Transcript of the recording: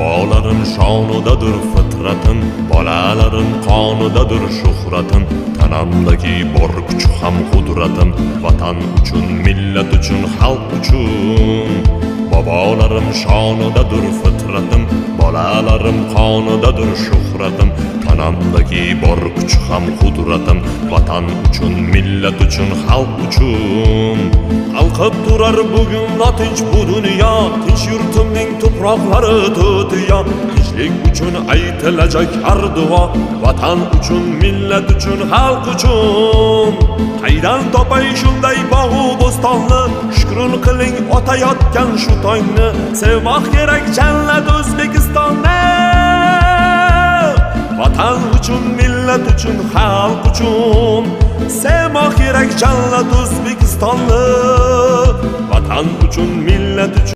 Bobolarim shonidadir fitratim, bolalarim qonidadir shuhratim. Tanamdagi bor kuch ham qudratim, vatan uchun, millat uchun, xalq uchun. Bobolarim shonidadir fitratim, bolalarim qonidadir shuhratim. Tanamdagi bor kuch ham qudratim, vatan uchun, millat uchun, xalq uchun. Qalqib turar bugun notinch bu dunyo, tinch yurtimning tuproqlari to'tiyo. Tinchlik uchun aytilajak har duo, vatan uchun, millat uchun, xalq uchun. Qaydan topay shunday bog'u bo'stonni, shukrun qiling otayotgan shu tongni. Sevmoq kerak jannat O'zbekistonni. Vatan uchun, millat uchun, xalq uchun. Sevmoq kerak jannat O'zbekistonni. Vatan uchun, millat uchun.